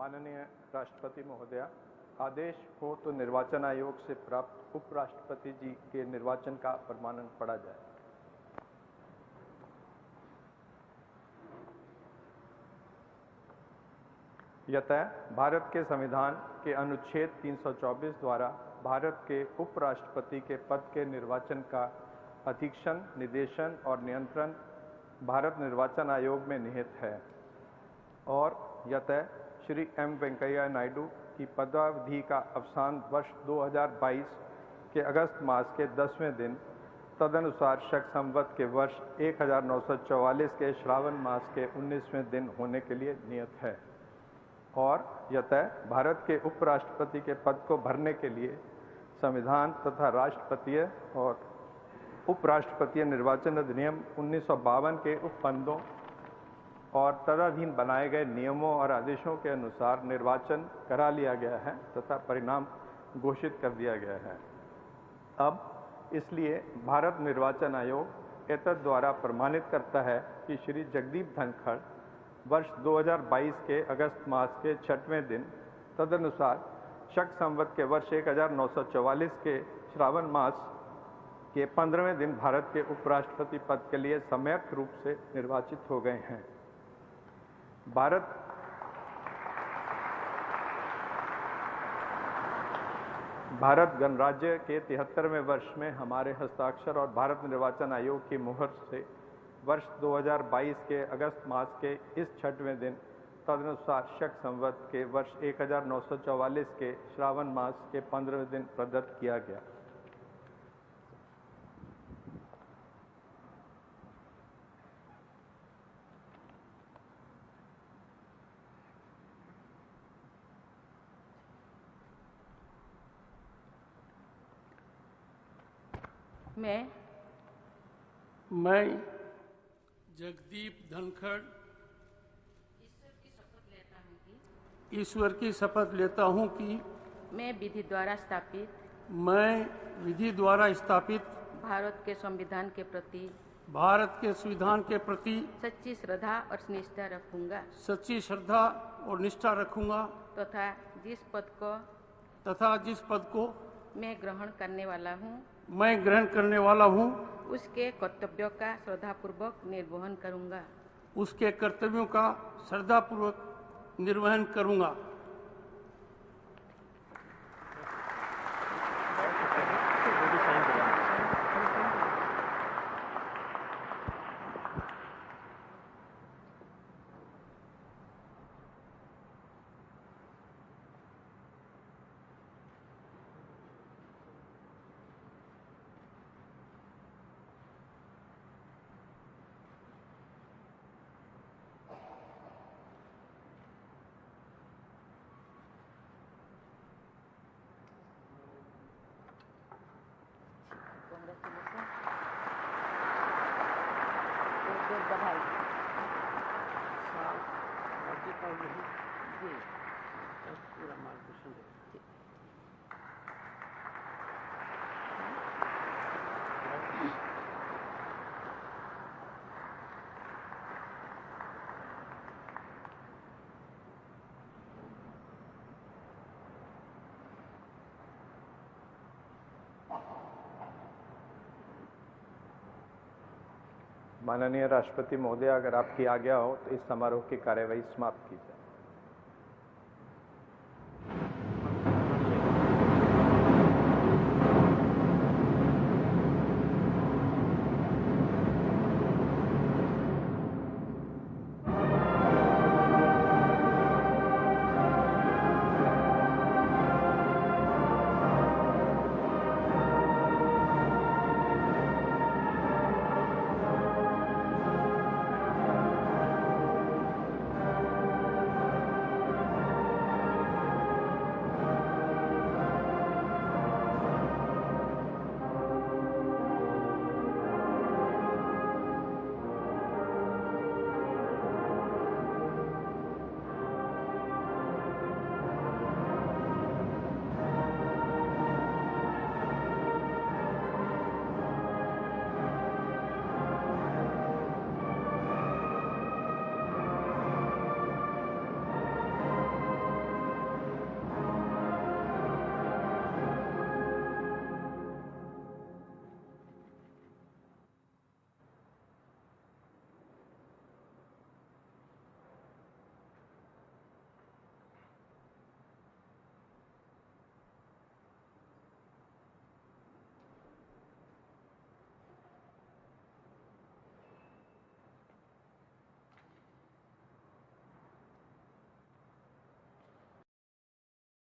माननीय राष्ट्रपति महोदया, आदेश हो तो निर्वाचन आयोग से प्राप्त उपराष्ट्रपति जी के निर्वाचन का प्रमाणन पढ़ा जाए। यतः भारत के संविधान के अनुच्छेद 324 द्वारा भारत के उपराष्ट्रपति के पद के निर्वाचन का अधीक्षण, निर्देशन और नियंत्रण भारत निर्वाचन आयोग में निहित है और यतः श्री एम वेंकैया नायडू की पदावधि का अवसान वर्ष 2022 के अगस्त मास के 10वें दिन तदनुसार शक संवत के वर्ष 1944 के श्रावण मास के 19वें दिन होने के लिए नियत है और यतः भारत के उपराष्ट्रपति के पद को भरने के लिए संविधान तथा राष्ट्रपतीय और उपराष्ट्रपतीय निर्वाचन अधिनियम 1952 के उपबंधों और तदधीन बनाए गए नियमों और आदेशों के अनुसार निर्वाचन करा लिया गया है तथा परिणाम घोषित कर दिया गया है। अब इसलिए भारत निर्वाचन आयोग एतद द्वारा प्रमाणित करता है कि श्री जगदीप धनखड़ वर्ष 2022 के अगस्त मास के 6वें दिन तदनुसार शक संवत के वर्ष 1944 के श्रावण मास के 15वें दिन भारत के उपराष्ट्रपति पद के लिए सम्यक रूप से निर्वाचित हो गए हैं। भारत गणराज्य के 73वें वर्ष में हमारे हस्ताक्षर और भारत निर्वाचन आयोग की मुहर से वर्ष 2022 के अगस्त मास के इस 6वें दिन तदनुसार शक संवत के वर्ष 1944 के श्रावण मास के 15वें दिन प्रदत्त किया गया। मैं जगदीप धनखड़ ईश्वर की शपथ लेता हूँ कि मैं विधि द्वारा स्थापित भारत के संविधान के प्रति सच्ची श्रद्धा और निष्ठा रखूंगा तथा जिस पद को मैं ग्रहण करने वाला हूँ उसके कर्तव्यों का श्रद्धापूर्वक निर्वहन करूंगा। माननीय राष्ट्रपति महोदय, अगर आपकी आज्ञा हो तो इस समारोह की कार्यवाही समाप्त की जाए।